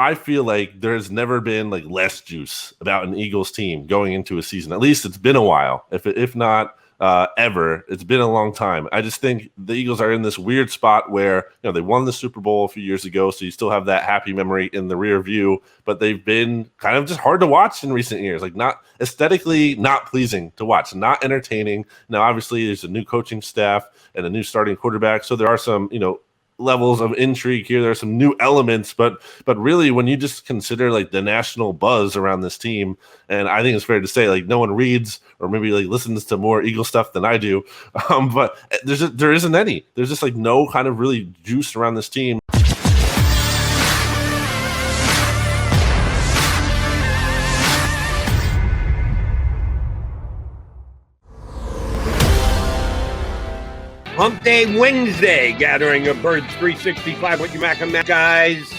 I feel like there's never been like less juice about an Eagles team going into a season. At least it's been a while. If not ever, it's been a long time. I just think the Eagles are in this weird spot where they won the Super Bowl a few years ago, so you still have that happy memory in the rear view. But they've been kind of just hard to watch in recent years, like not aesthetically not pleasing to watch, not entertaining. Now, obviously, there's a new coaching staff and a new starting quarterback, so there are some levels of intrigue here. There are some new elements, but really when you just consider like the national buzz around this team, and I think it's fair to say like no one reads or maybe like listens to more Eagle stuff than I do, but there isn't any. There's just like no kind of really juice around this team. Hump Day Wednesday, gathering of Birds 365 with you, Mac and Mac guys.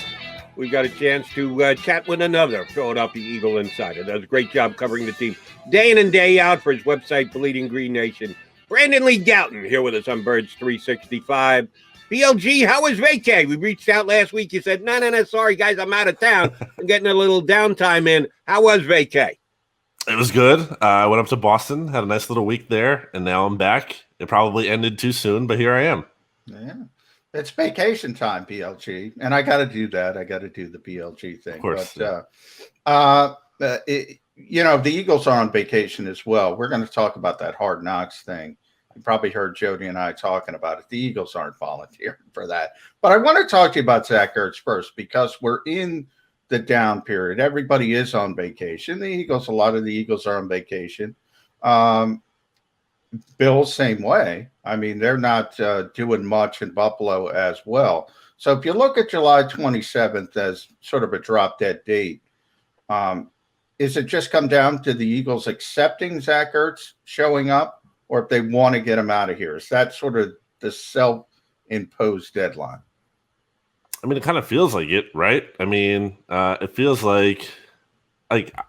We've got a chance to chat with another Philadelphia Eagle insider. Does a great job covering the team day in and day out for his website, Bleeding Green Nation. Brandon Lee Gowton here with us on Birds 365. BLG, how was vacay? We reached out last week. You said, no, sorry, guys, I'm out of town. I'm getting a little downtime in. How was vacay? It was good. I went up to Boston, had a nice little week there, and now I'm back. It probably ended too soon, but here I am. Yeah, it's vacation time, BLG, and I got to do that. I got to do the BLG thing. Of course. But the Eagles are on vacation as well. We're going to talk about that Hard Knocks thing. You probably heard Jody and I talking about it. The Eagles aren't volunteering for that. But I want to talk to you about Zach Ertz first because we're in the down period. Everybody is on vacation. A lot of the Eagles are on vacation. Bills, same way. I mean, they're not doing much in Buffalo as well. So if you look at July 27th as sort of a drop-dead date, is it just come down to the Eagles accepting Zach Ertz showing up, or if they want to get him out of here? Is that sort of the self-imposed deadline? I mean, it kind of feels like it, right? I mean, it feels like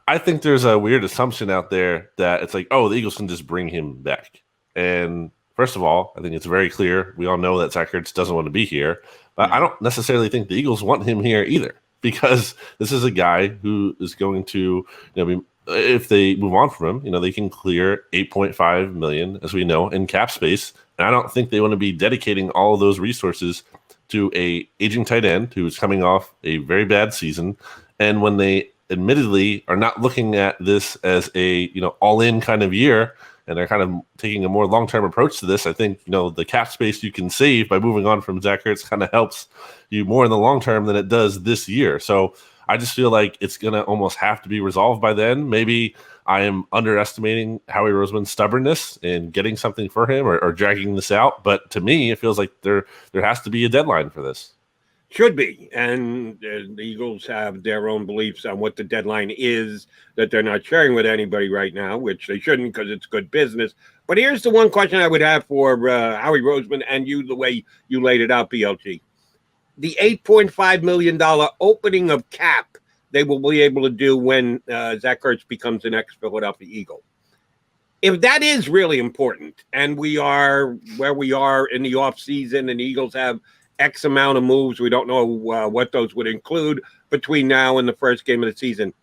I think there's a weird assumption out there that it's like, oh, the Eagles can just bring him back. And first of all, I think it's very clear. We all know that Zach Ertz doesn't want to be here, but I don't necessarily think the Eagles want him here either, because this is a guy who is going to, if they move on from him, they can clear $8.5 million, as we know, in cap space. And I don't think they want to be dedicating all of those resources to a aging tight end who's coming off a very bad season. And when they admittedly are not looking at this as a all-in kind of year, and they're kind of taking a more long-term approach to this, I think the cap space you can save by moving on from Zach Ertz kind of helps you more in the long term than it does this year. So I just feel like it's going to almost have to be resolved by then. Maybe I am underestimating Howie Roseman's stubbornness in getting something for him or dragging this out, but to me it feels like there has to be a deadline for this. Should be. And the Eagles have their own beliefs on what the deadline is that they're not sharing with anybody right now, which they shouldn't because it's good business. But here's the one question I would have for Howie Roseman and you, the way you laid it out, BLG. The $8.5 million opening of cap they will be able to do when Zach Ertz becomes the next Philadelphia Eagle. If that is really important, and we are where we are in the offseason and the Eagles have X amount of moves, we don't know what those would include between now and the first game of the season,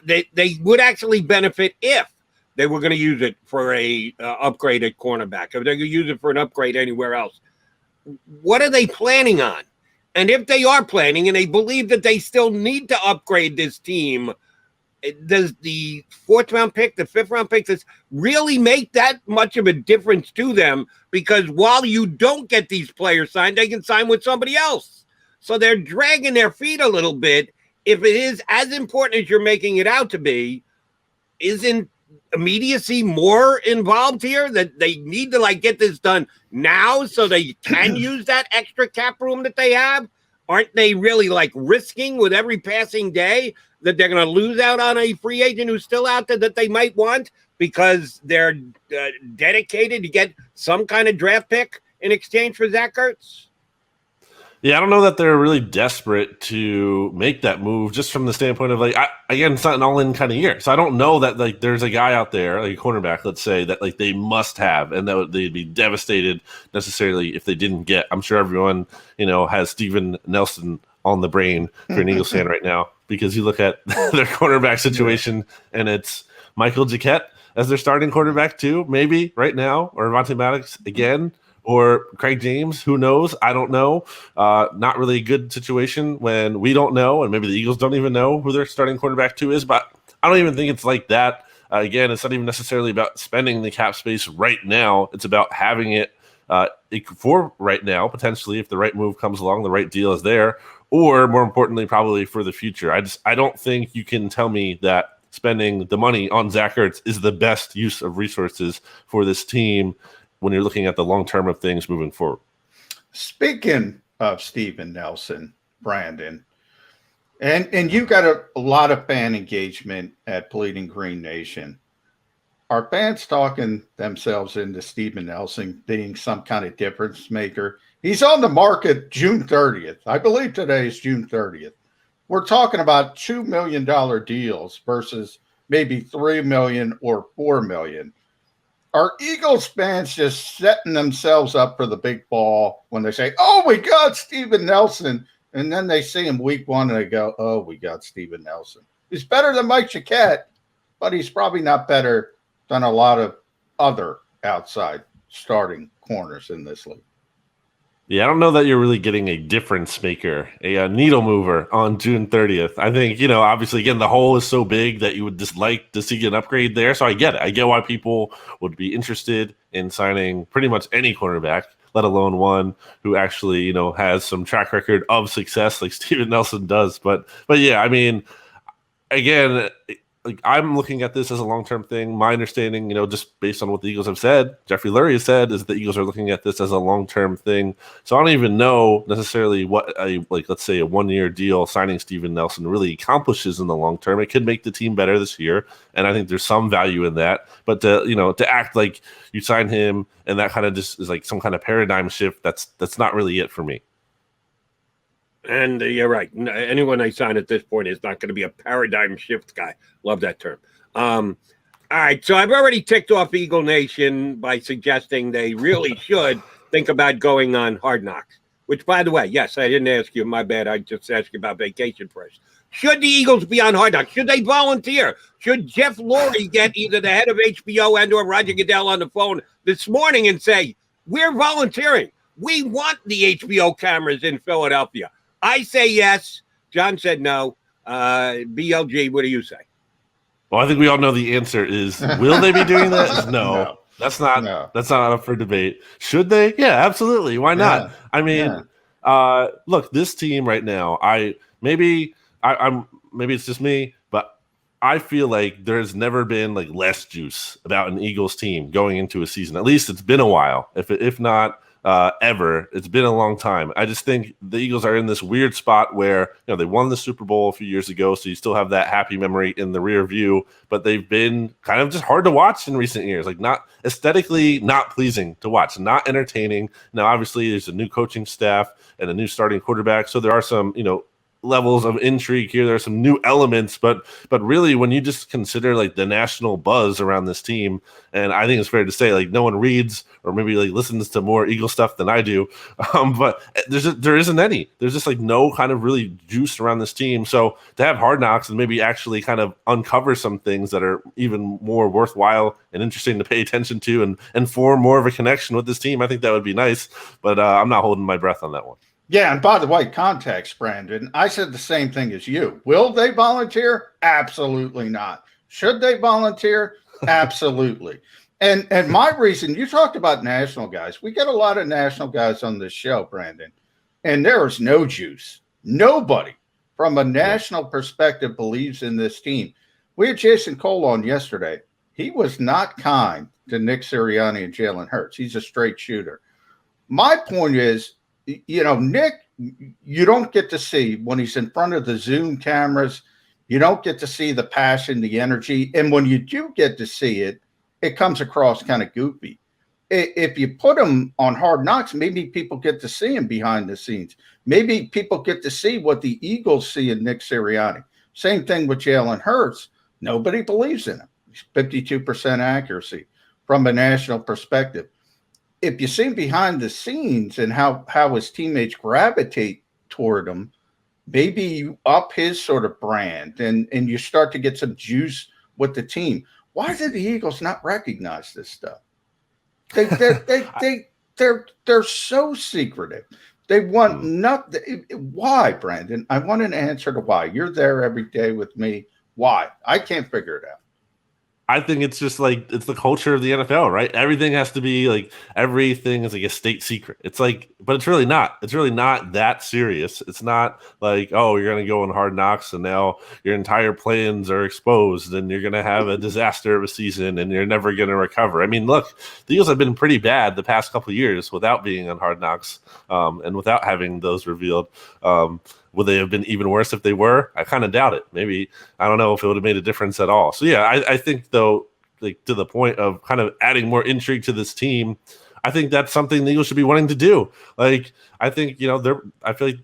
they would actually benefit if they were going to use it for a upgrade at cornerback. If they're going to use it for an upgrade anywhere else, what are they planning on? And if they are planning and they believe that they still need to upgrade this team, does the fourth round pick, the fifth round pick, does really make that much of a difference to them? Because while you don't get these players signed, they can sign with somebody else. So they're dragging their feet a little bit. If it is as important as you're making it out to be, isn't immediacy more involved here, that they need to get this done now so they can use that extra cap room that they have? Aren't they really risking with every passing day that they're going to lose out on a free agent who's still out there that they might want because they're dedicated to get some kind of draft pick in exchange for Zach Ertz? Yeah, I don't know that they're really desperate to make that move, just from the standpoint of again, it's not an all-in kind of year. So I don't know that there's a guy out there, like a cornerback, let's say, that they must have, and that they'd be devastated necessarily if they didn't get. I'm sure everyone has Steven Nelson on the brain for an Eagles fan right now, because you look at their quarterback situation and it's Michael Jacquet as their starting quarterback too, maybe right now, or Avonte Maddox again, or Craig James. Who knows? I don't know. Not really a good situation when we don't know, and maybe the Eagles don't even know who their starting quarterback 2 is, but I don't even think it's like that. Again, it's not even necessarily about spending the cap space right now. It's about having it for right now, potentially, if the right move comes along, the right deal is there, or more importantly, probably for the future. I don't think you can tell me that spending the money on Zach Ertz is the best use of resources for this team when you're looking at the long term of things moving forward. Speaking of Steven Nelson, Brandon, and you got a lot of fan engagement at Bleeding Green Nation. Are fans talking themselves into Steven Nelson being some kind of difference maker? He's on the market June 30th. I believe today is June 30th. We're talking about $2 million deals versus maybe $3 million or $4 million. Are Eagles fans just setting themselves up for the big ball when they say, oh, we got Steven Nelson, and then they see him week 1 and they go, oh, we got Steven Nelson. He's better than Mike Jacquet, but he's probably not better than a lot of other outside starting corners in this league. Yeah, I don't know that you're really getting a difference maker, a needle mover on June 30th. I think, obviously, again, the hole is so big that you would just like to see an upgrade there. So I get it. I get why people would be interested in signing pretty much any cornerback, let alone one who actually, has some track record of success like Steven Nelson does. But yeah, I mean, again, I'm looking at this as a long-term thing. My understanding, just based on what the Eagles have said, Jeffrey Lurie has said, is the Eagles are looking at this as a long-term thing. So I don't even know necessarily what let's say a 1-year deal signing Steven Nelson really accomplishes in the long term. It could make the team better this year, and I think there's some value in that. But to act like you sign him and that kind of just is like some kind of paradigm shift, that's not really it for me. And you're right. Anyone I sign at this point is not going to be a paradigm shift guy. Love that term. All right. So I've already ticked off Eagle Nation by suggesting they really should think about going on Hard Knocks, which, by the way, yes, I didn't ask you. My bad. I just asked you about vacation first. Should the Eagles be on Hard Knocks? Should they volunteer? Should Jeff Lurie get either the head of HBO and or Roger Goodell on the phone this morning and say, we're volunteering. We want the HBO cameras in Philadelphia. I say yes. John said no. BLG, what do you say? Well, I think we all know the answer is, will they be doing that? No. That's not up for debate. Should they? Yeah, absolutely. Why not? Yeah. I mean, look, this team right now, maybe it's just me, but I feel like there's never been less juice about an Eagles team going into a season. At least it's been a while. If not ever. It's been a long time. I just think the Eagles are in this weird spot where, they won the Super Bowl a few years ago, so you still have that happy memory in the rear view, but they've been kind of just hard to watch in recent years, not aesthetically, not pleasing to watch, not entertaining. Now, obviously, there's a new coaching staff and a new starting quarterback, so there are some, levels of intrigue here. There are some new elements, but really, when you just consider the national buzz around this team, and I think it's fair to say no one reads or maybe listens to more Eagle stuff than I do, but there isn't any. There's just no kind of really juice around this team. So to have Hard Knocks and maybe actually kind of uncover some things that are even more worthwhile and interesting to pay attention to and form more of a connection with this team, I think that would be nice. But I'm not holding my breath on that one. Yeah, and by the way, context, Brandon, I said the same thing as you. Will they volunteer? Absolutely not. Should they volunteer? Absolutely. And my reason, you talked about national guys. We get a lot of national guys on this show, Brandon, and there is no juice. Nobody from a national perspective believes in this team. We had Jason Cole on yesterday. He was not kind to Nick Sirianni and Jalen Hurts. He's a straight shooter. My point is, Nick, you don't get to see when he's in front of the Zoom cameras. You don't get to see the passion, the energy. And when you do get to see it, it comes across kind of goofy. If you put him on Hard Knocks, maybe people get to see him behind the scenes. Maybe people get to see what the Eagles see in Nick Sirianni. Same thing with Jalen Hurts. Nobody believes in him. He's 52% accuracy from a national perspective. If you see him behind the scenes and how his teammates gravitate toward him, maybe you up his sort of brand and you start to get some juice with the team. Why did the Eagles not recognize this stuff? They're so secretive. They want nothing. Why, Brandon? I want an answer to why. You're there every day with me. Why? I can't figure it out. I think it's just like it's the culture of the NFL, right? Everything has to be like everything is like a state secret. It's like, but it's really not. It's really not that serious. It's not like, oh, you're gonna go on Hard Knocks and now your entire plans are exposed and you're gonna have a disaster of a season and you're never gonna recover. I mean, look, the Eagles have been pretty bad the past couple of years without being on Hard Knocks and without having those revealed. Would they have been even worse if they were? I kind of doubt it. Maybe, I don't know if it would have made a difference at all. So yeah, I think though, like to the point of kind of adding more intrigue to this team, I think that's something the Eagles should be wanting to do. Like, I think, I feel like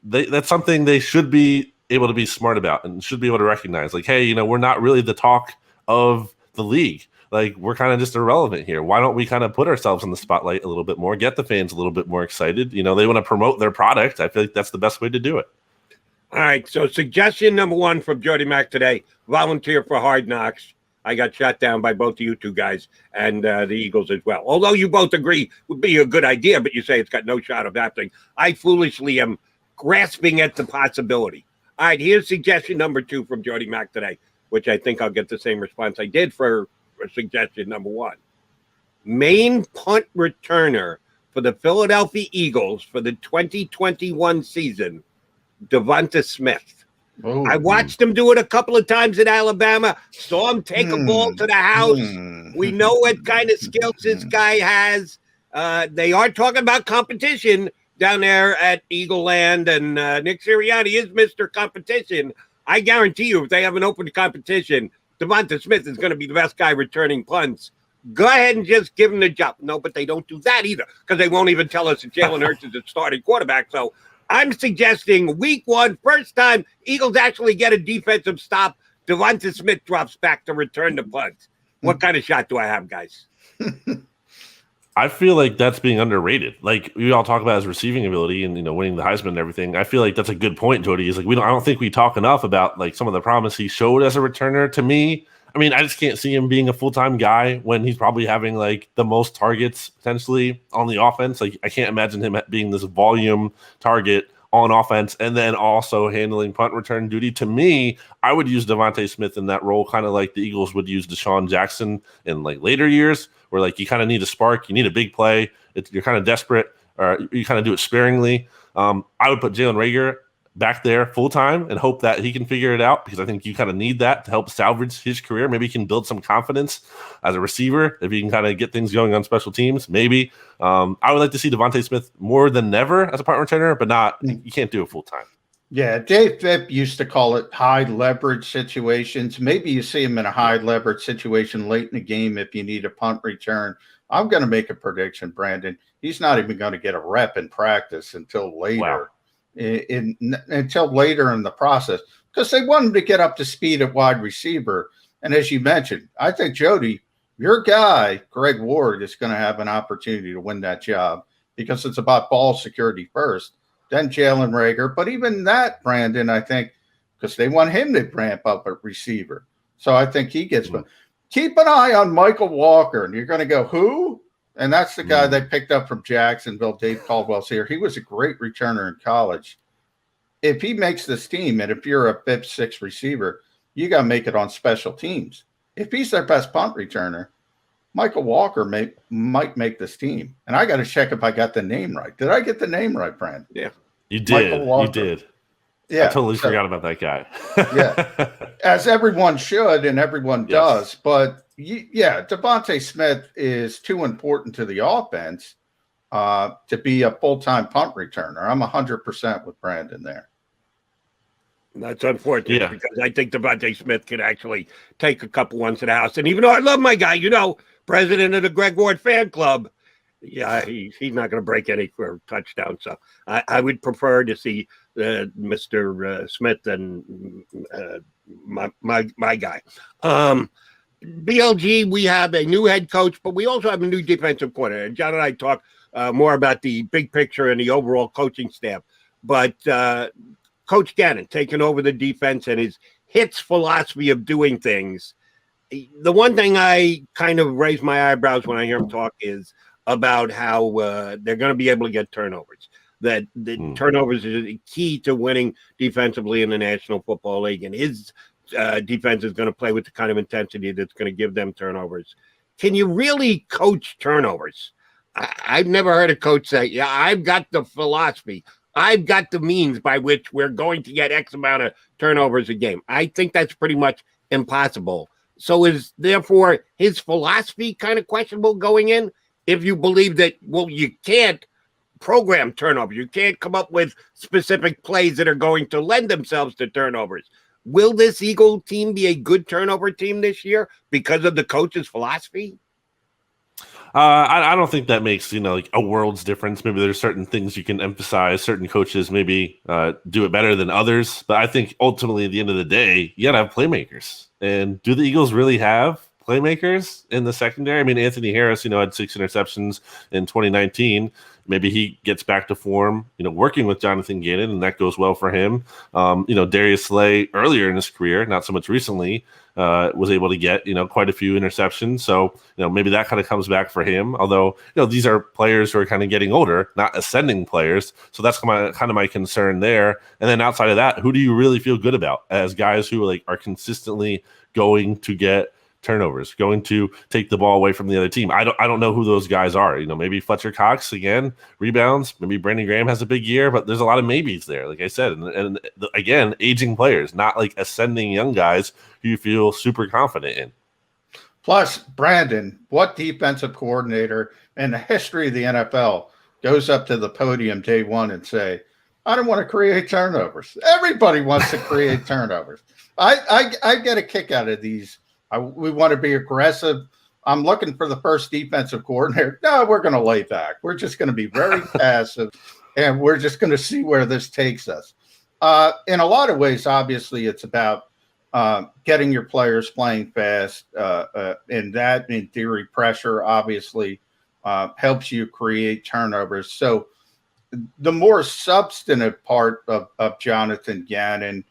that's something they should be able to be smart about and should be able to recognize. Like, hey, we're not really the talk of the league. Like, we're kind of just irrelevant here. Why don't we kind of put ourselves in the spotlight a little bit more, get the fans a little bit more excited? They want to promote their product. I feel like that's the best way to do it. All right, so suggestion number one from Jody Mack today, volunteer for Hard Knocks. I got shot down by both of you two guys and the Eagles as well. Although you both agree would be a good idea, but you say it's got no shot of happening. I foolishly am grasping at the possibility. All right, here's suggestion number two from Jody Mack today, which I think I'll get the same response I did for suggestion number one. Main punt returner for the Philadelphia Eagles for the 2021 season, Devonta Smith. Oh. I watched him do it a couple of times at Alabama, saw him take a ball to the house. We know what kind of skills this guy has. They are talking about competition down there at Eagle Land, and Nick Sirianni is Mr. Competition. I guarantee you, if they have an open competition, Devonta Smith is going to be the best guy returning punts. Go ahead and just give him the job. No, but they don't do that either because they won't even tell us that Jalen Ertz is a starting quarterback. So I'm suggesting week one, first time Eagles actually get a defensive stop, Devonta Smith drops back to return the punts. What kind of shot do I have, guys? I feel like that's being underrated. Like, we all talk about his receiving ability and winning the Heisman and everything. I feel like that's a good point, Jody. Is like I don't think we talk enough about like some of the promise he showed as a returner. To me, I mean, I just can't see him being a full-time guy when he's probably having like the most targets potentially on the offense. Like, I can't imagine him being this volume target on offense and then also handling punt return duty. To me, I would use Devonta Smith in that role, kind of like the Eagles would use Deshaun Jackson in like later years, where like you kind of need a spark, you need a big play, you're kind of desperate, or you kind of do it sparingly. I would put Jalen Reagor back there full time and hope that he can figure it out, because I think you kind of need that to help salvage his career. Maybe he can build some confidence as a receiver if he can kind of get things going on special teams. Maybe I would like to see Devonta Smith more than never as a punt returner, but not you can't do it full time. Yeah, Dave Phipp used to call it high leverage situations. Maybe you see him in a high leverage situation late in the game if you need a punt return. I'm going to make a prediction, Brandon. He's not even going to get a rep in practice until later. Wow. Until later in the process, because they want him to get up to speed at wide receiver. And as you mentioned, I think, Jody, your guy, Greg Ward, is going to have an opportunity to win that job because it's about ball security first, then Jalen Reagor. But even that, Brandon, I think, because they want him to ramp up at receiver. So I think he gets Keep an eye on Michael Walker. And you're going to go, who? And that's the guy they picked up from Jacksonville. Dave Caldwell's here. He was a great returner in college. If he makes this team, and if you're a fifth, sixth receiver, you got to make it on special teams. If he's their best punt returner, Michael Walker might make this team. And I got to check if I got the name right. Did I get the name right, Brandon? Yeah. You did. You did. Yeah. I totally forgot about that guy. Yeah. As everyone should, and everyone does. But, Devonta Smith is too important to the offense to be a full-time punt returner. I'm 100% with Brandon there. That's unfortunate because I think Devonta Smith can actually take a couple ones to the house. And even though I love my guy, president of the Greg Ward fan club, he's not going to break any for a touchdown. So I would prefer to see Mr. Smith and my guy. BLG, we have a new head coach, but we also have a new defensive coordinator. And John and I talk more about the big picture and the overall coaching staff. But Coach Gannon taking over the defense and his hits philosophy of doing things. The one thing I kind of raise my eyebrows when I hear him talk is about how they're going to be able to get turnovers. That the turnovers is the key to winning defensively in the National Football League, and his defense is going to play with the kind of intensity that's going to give them turnovers. Can you really coach turnovers? I've never heard a coach say, yeah, I've got the philosophy. I've got the means by which we're going to get X amount of turnovers a game. I think that's pretty much impossible. So is therefore his philosophy kind of questionable going in? If you believe that, well, you can't program turnovers, you can't come up with specific plays that are going to lend themselves to turnovers. Will this Eagle team be a good turnover team this year because of the coach's philosophy? I don't think that makes, like a world's difference. Maybe there's certain things you can emphasize. Certain coaches maybe do it better than others. But I think ultimately, at the end of the day, you got to have playmakers. And do the Eagles really have playmakers in the secondary? I mean, Anthony Harris, had 6 interceptions in 2019. Maybe he gets back to form, working with Jonathan Gannon, and that goes well for him. Darius Slay earlier in his career, not so much recently, was able to get, quite a few interceptions. So, maybe that kind of comes back for him. Although, these are players who are kind of getting older, not ascending players. So that's kind of my concern there. And then outside of that, who do you really feel good about as guys who are consistently going to get turnovers, going to take the ball away from the other team? I don't know who those guys are. Maybe Fletcher Cox again, rebounds. Maybe Brandon Graham has a big year, but there's a lot of maybes there, like I said. And again, aging players, not like ascending young guys who you feel super confident in. Plus, Brandon, what defensive coordinator in the history of the NFL goes up to the podium day one and say, I don't want to create turnovers? Everybody wants to create turnovers. I get a kick out of these. We want to be aggressive. I'm looking for the first defensive coordinator. No, we're going to lay back. We're just going to be very passive, and we're just going to see where this takes us. In a lot of ways, obviously, it's about getting your players playing fast. And that, in theory, pressure obviously helps you create turnovers. So the more substantive part of Jonathan Gannon,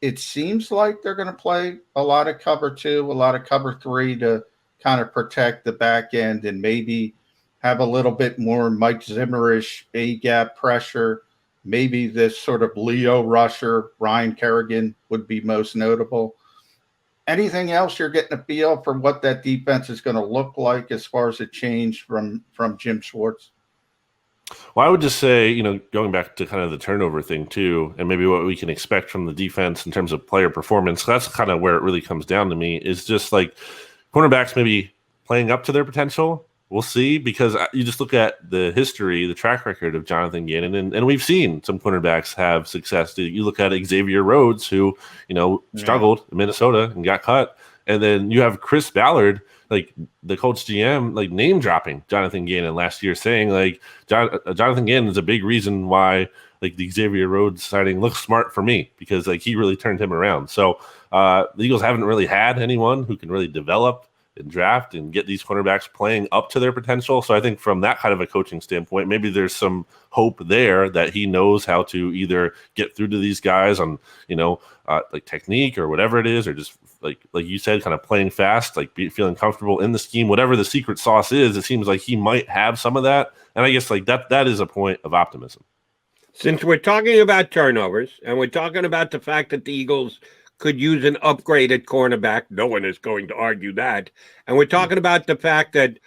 it seems like they're going to play a lot of cover 2, a lot of cover 3 to kind of protect the back end and maybe have a little bit more Mike Zimmerish A-gap pressure. Maybe this sort of Leo rusher, Ryan Kerrigan, would be most notable. Anything else you're getting a feel for what that defense is going to look like as far as a change from Jim Schwartz? Well, I would just say, going back to kind of the turnover thing too, and maybe what we can expect from the defense in terms of player performance, that's kind of where it really comes down to me, is just like cornerbacks maybe playing up to their potential. We'll see, because you just look at the history, the track record of Jonathan Gannon, and we've seen some cornerbacks have success. You look at Xavier Rhodes, who, struggled in Minnesota and got cut. And then you have Chris Ballard, like the coach GM, like name dropping Jonathan Gannon last year, saying like Jonathan Gannon is a big reason why like the Xavier Rhodes signing looks smart for me, because like he really turned him around. So the Eagles haven't really had anyone who can really develop and draft and get these cornerbacks playing up to their potential. So I think from that kind of a coaching standpoint, maybe there's some hope there that he knows how to either get through to these guys on, like technique or whatever it is, or just like you said, kind of playing fast, like feeling comfortable in the scheme, whatever the secret sauce is. It seems like he might have some of that. And I guess like that is a point of optimism. Since we're talking about turnovers and we're talking about the fact that the Eagles could use an upgrade at cornerback, no one is going to argue that. And we're talking about the fact that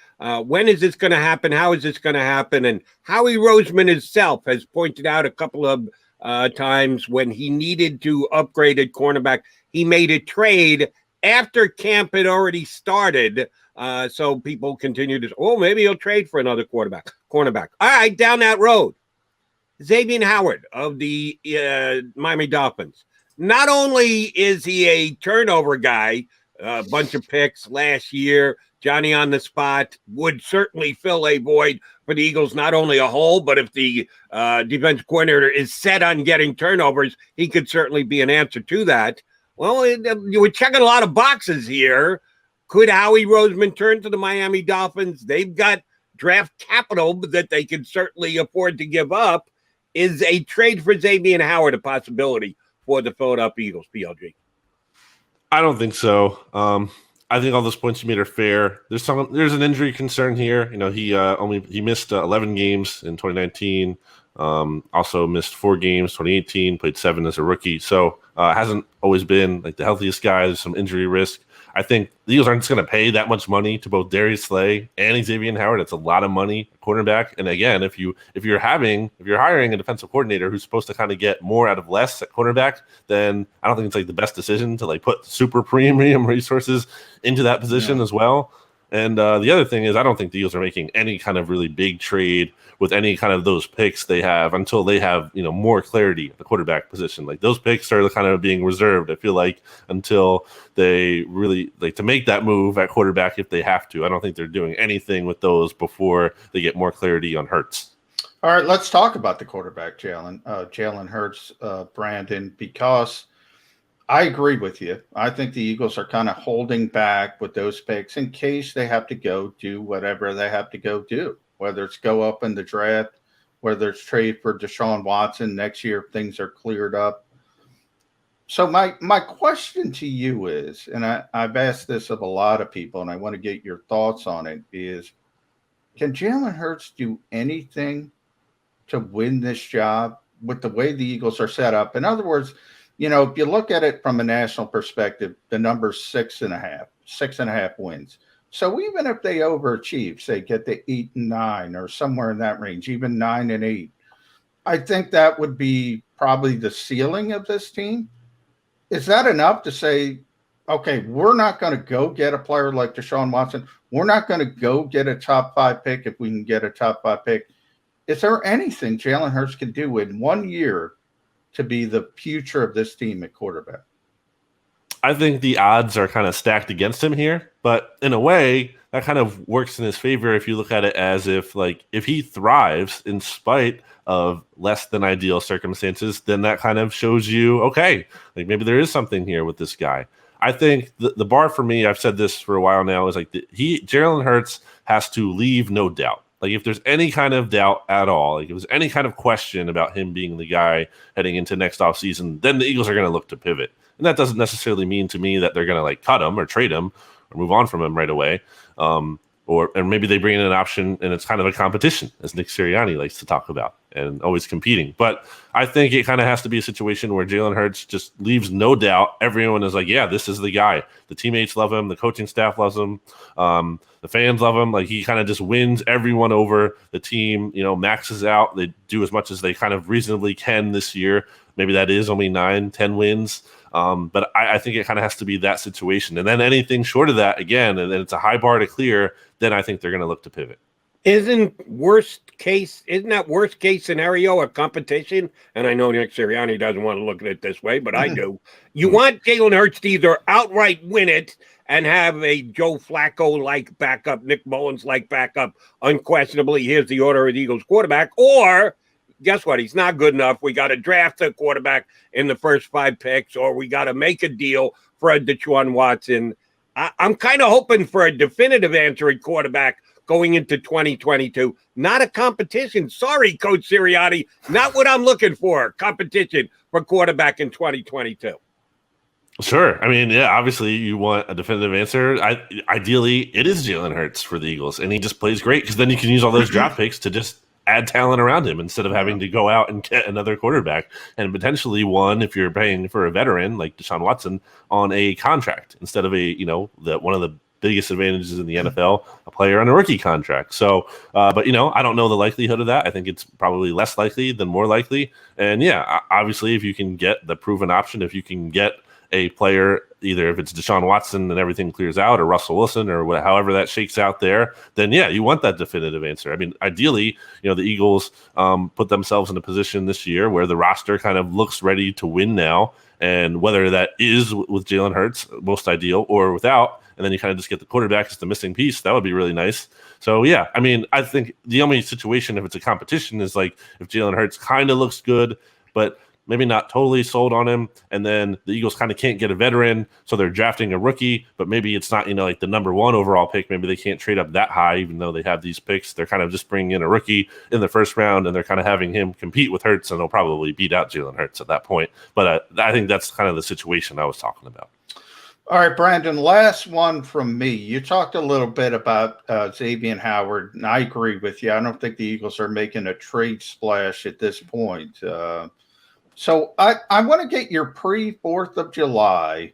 when is this going to happen? How is this going to happen? And Howie Roseman himself has pointed out a couple of times when he needed to upgrade at cornerback, he made a trade after camp had already started. So people continue to say, oh, maybe he'll trade for another cornerback. All right, down that road. Xavier Howard of the Miami Dolphins. Not only is he a turnover guy, a bunch of picks last year, Johnny on the spot, would certainly fill a void for the Eagles, not only a hole, but if the defensive coordinator is set on getting turnovers, he could certainly be an answer to that. Well, you were checking a lot of boxes here. Could Howie Roseman turn to the Miami Dolphins? They've got draft capital that they can certainly afford to give up. Is a trade for Xavier Howard a possibility for the Philadelphia Eagles, PLG? I don't think so. I think all those points you made are fair. There's an injury concern here. He missed 11 games in 2019. Also missed 4 games 2018. Played 7 as a rookie. So hasn't always been like the healthiest guy. There's some injury risk. I think the Eagles aren't just going to pay that much money to both Darius Slay and Xavier Howard. It's a lot of money, quarterback. And again, if you're hiring a defensive coordinator who's supposed to kind of get more out of less at quarterback, then I don't think it's like the best decision to like put super premium resources into that position as well. And the other thing is, I don't think the Eagles are making any kind of really big trade with any kind of those picks they have until they have more clarity at the quarterback position. Like those picks are kind of being reserved, I feel like, until they really like to make that move at quarterback if they have to. I don't think they're doing anything with those before they get more clarity on Hurts. All right, let's talk about the quarterback, Jalen Hurts, Brandon, because I agree with you. I think the Eagles are kind of holding back with those picks in case they have to go do whatever they have to go do, whether it's go up in the draft, whether it's trade for Deshaun Watson next year if things are cleared up. So my question to you is, and I've asked this of a lot of people, and I want to get your thoughts on it, is can Jalen Hurts do anything to win this job with the way the Eagles are set up? In other words, if you look at it from a national perspective, the number's 6.5 wins. So even if they overachieve, say get to 8-9 or somewhere in that range, even 9-8, I think that would be probably the ceiling of this team. Is that enough to say, okay, we're not going to go get a player like Deshaun Watson. We're not going to go get a top 5 pick if we can get a top 5 pick. Is there anything Jalen Hurts can do in 1 year to be the future of this team at quarterback? I think the odds are kind of stacked against him here, but in a way that kind of works in his favor if you look at it as if he thrives in spite of less than ideal circumstances, then that kind of shows you, okay, like maybe there is something here with this guy. I think the bar for me, I've said this for a while now, is like Jalen Hurts has to leave no doubt. Like if there's any kind of doubt at all, like if there's any kind of question about him being the guy heading into next offseason, then the Eagles are going to look to pivot. And that doesn't necessarily mean to me that they're going to like cut him or trade him or move on from him right away. Or maybe they bring in an option and it's kind of a competition, as Nick Sirianni likes to talk about, and always competing. But I think it kind of has to be a situation where Jalen Hurts just leaves no doubt. Everyone is like, yeah, this is the guy. The teammates love him. The coaching staff loves him. The fans love him. Like he kind of just wins everyone over. The team, maxes out. They do as much as they kind of reasonably can this year. Maybe that is only 9-10 wins. But I think it kind of has to be that situation. And then anything short of that, again, and then it's a high bar to clear, then I think they're going to look to pivot. Isn't that worst case scenario a competition? And I know Nick Sirianni doesn't want to look at it this way, but I do. You want Jalen Hurts to either outright win it and have a Joe Flacco-like backup, Nick Mullins-like backup, unquestionably, here's the order of the Eagles quarterback, or guess what? He's not good enough. We got to draft a quarterback in the first 5 picks, or we got to make a deal for a Deshaun Watson. I'm kind of hoping for a definitive answer at quarterback going into 2022. Not a competition. Sorry, Coach Sirianni. Not what I'm looking for. Competition for quarterback in 2022. Sure. I mean, yeah, obviously you want a definitive answer. Ideally, it is Jalen Hurts for the Eagles, and he just plays great because then you can use all those draft picks to just add talent around him instead of having to go out and get another quarterback, and potentially one, if you're paying for a veteran like Deshaun Watson, on a contract instead of one of the biggest advantages in the NFL, a player on a rookie contract. So, but I don't know the likelihood of that. I think it's probably less likely than more likely. And yeah, obviously if you can get the proven option, if you can get a player, either if it's Deshaun Watson and everything clears out, or Russell Wilson, or however that shakes out there, then yeah, you want that definitive answer. I mean, ideally, the Eagles put themselves in a position this year where the roster kind of looks ready to win now, and whether that is with Jalen Hurts, most ideal, or without, and then you kind of just get the quarterback as the missing piece. That would be really nice. So yeah, I mean, I think the only situation if it's a competition is like if Jalen Hurts kind of looks good, but maybe not totally sold on him. And then the Eagles kind of can't get a veteran, so they're drafting a rookie, but maybe it's not, like the number 1 overall pick. Maybe they can't trade up that high, even though they have these picks. They're kind of just bringing in a rookie in the first round, and they're kind of having him compete with Ertz, and they'll probably beat out Jalen Hurts at that point. But I think that's kind of the situation I was talking about. All right, Brandon, last one from me. You talked a little bit about Xavier Howard, and I agree with you. I don't think the Eagles are making a trade splash at this point. So I want to get your pre-4th of July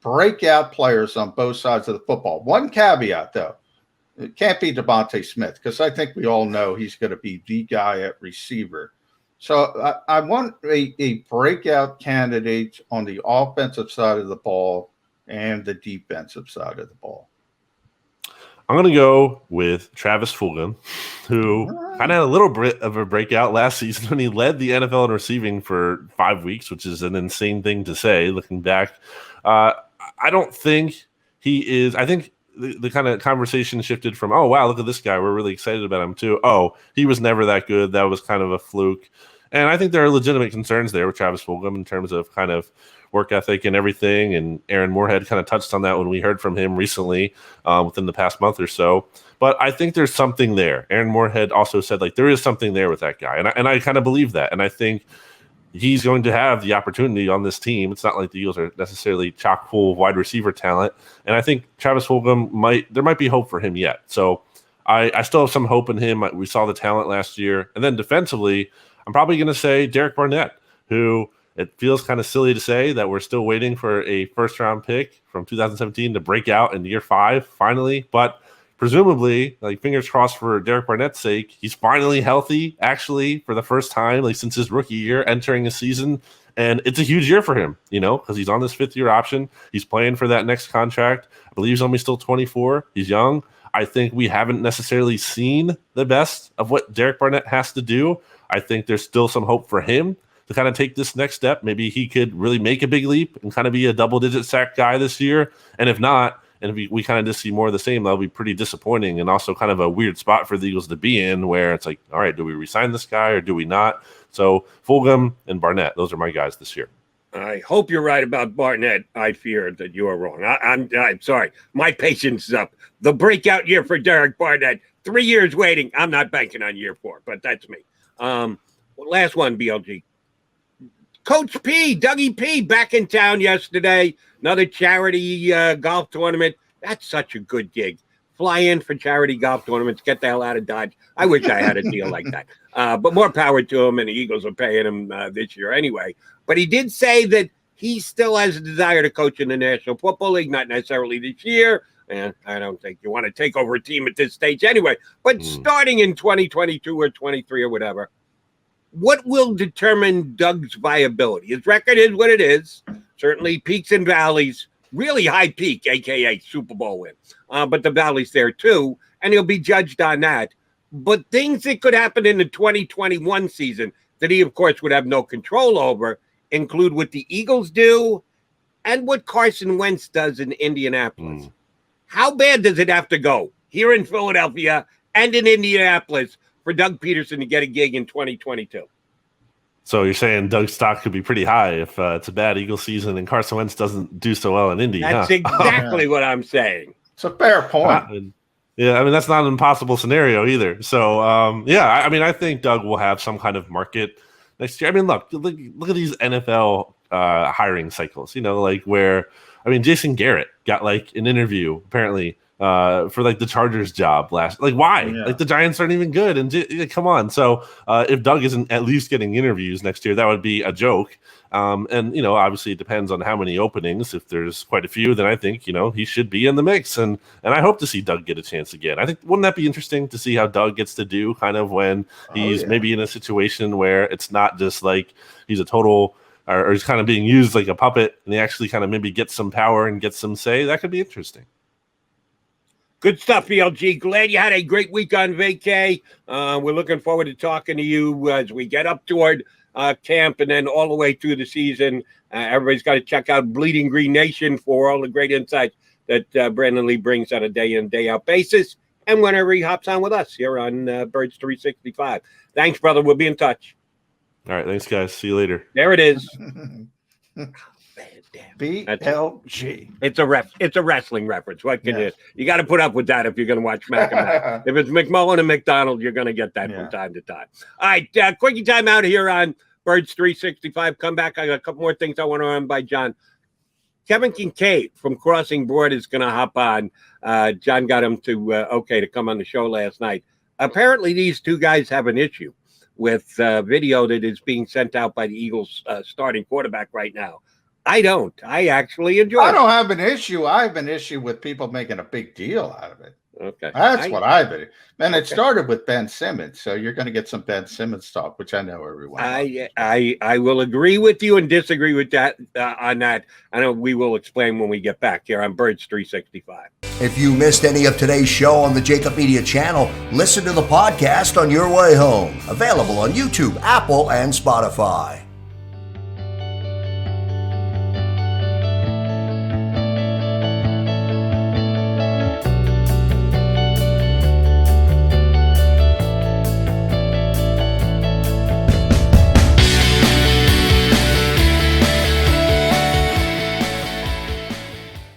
breakout players on both sides of the football. One caveat, though. It can't be Devontae Smith, because I think we all know he's going to be the guy at receiver. So I want a breakout candidate on the offensive side of the ball and the defensive side of the ball. I'm going to go with Travis Fulgham, who kind of had a little bit of a breakout last season when he led the NFL in receiving for 5 weeks, which is an insane thing to say looking back. I don't think he is – I think the kind of conversation shifted from, oh, wow, look at this guy. We're really excited about him too. Oh, he was never that good. That was kind of a fluke. And I think there are legitimate concerns there with Travis Fulgham in terms of kind of work ethic and everything. And Aaron Moorhead kind of touched on that when we heard from him recently within the past month or so. But I think there's something there. Aaron Moorhead also said, there is something there with that guy. And I kind of believe that. And I think he's going to have the opportunity on this team. It's not like the Eagles are necessarily chock full of wide receiver talent. And I think Travis Fulgham there might be hope for him yet. So I still have some hope in him. We saw the talent last year. And then defensively, I'm probably going to say Derek Barnett, who it feels kind of silly to say that we're still waiting for a first-round pick from 2017 to break out in year 5 finally. But presumably, fingers crossed for Derek Barnett's sake, he's finally healthy, actually, for the first time since his rookie year entering a season. And it's a huge year for him, because he's on this 5th-year option. He's playing for that next contract. I believe he's only still 24. He's young. I think we haven't necessarily seen the best of what Derek Barnett has to do. I think there's still some hope for him to kind of take this next step. Maybe he could really make a big leap and kind of be a double-digit sack guy this year. And if not, and if we kind of just see more of the same, that'll be pretty disappointing and also kind of a weird spot for the Eagles to be in where it's all right, do we re-sign this guy or do we not? So Fulgham and Barnett, those are my guys this year. I hope you're right about Barnett. I fear that you are wrong. I'm sorry. My patience is up. The breakout year for Derek Barnett. 3 years waiting. I'm not banking on year 4, but that's me. Last one, BLG. Coach P, Dougie P, back in town yesterday. Another charity golf tournament. That's such a good gig. Fly in for charity golf tournaments. Get the hell out of Dodge. I wish I had a deal like that. But more power to him, and the Eagles are paying him this year anyway. But he did say that he still has a desire to coach in the National Football League, not necessarily this year. And I don't think you want to take over a team at this stage anyway. But starting in 2022 or 23 or whatever, what will determine Doug's viability? His record is what it is. Certainly peaks and valleys. Really high peak, a.k.a. Super Bowl win. But the valley's there too, and he'll be judged on that. But things that could happen in the 2021 season that he, of course, would have no control over include what the Eagles do and what Carson Wentz does in Indianapolis. How bad does it have to go here in Philadelphia and in Indianapolis for Doug Peterson to get a gig in 2022? So you're saying Doug's stock could be pretty high if it's a bad Eagles season and Carson Wentz doesn't do so well in Indy. That's exactly what I'm saying. It's a fair point. Yeah, that's not an impossible scenario either. So, I think Doug will have some kind of market next year. Look at these NFL hiring cycles, where, Jason Garrett got an interview apparently for the Chargers job last. Why? Yeah. The Giants aren't even good. And come on. So if Doug isn't at least getting interviews next year, that would be a joke. And obviously it depends on how many openings. If there's quite a few, then I think he should be in the mix. And I hope to see Doug get a chance again. I think wouldn't that be interesting to see how Doug gets to do kind of when he's maybe in a situation where it's not just he's a total. Or he's kind of being used like a puppet, and he actually kind of maybe gets some power and gets some say. That could be interesting. Good stuff, BLG. Glad you had a great week on vacay. We're looking forward to talking to you as we get up toward camp and then all the way through the season. Everybody's got to check out Bleeding Green Nation for all the great insights that Brandon Lee brings on a day-in, day-out basis, and whenever he hops on with us here on Birds 365. Thanks, brother. We'll be in touch. All right, thanks, guys. See you later. There it is. BLG. It's a wrestling reference. What can you got to put up with that if you're going to watch Mac and Mac. If it's McMullen and McDonald, you're going to get that from time to time. All right, quickie time out here on Birds 365. Come back. I got a couple more things I want to run by John. Kevin Kincaid from Crossing Broad is going to hop on. John got him to come on the show last night. Apparently, these two guys have an issue with video that is being sent out by the Eagles starting quarterback right now. I don't. I actually enjoy it. I don't have an issue. I have an issue with people making a big deal out of it. Okay. That's what I've been. And it started with Ben Simmons. So you're going to get some Ben Simmons talk, which I know everyone. I will agree with you and disagree with that on that. I know we will explain when we get back here on Birds 365. If you missed any of today's show on the JAKIB Media channel, listen to the podcast on your way home. Available on YouTube, Apple, and Spotify.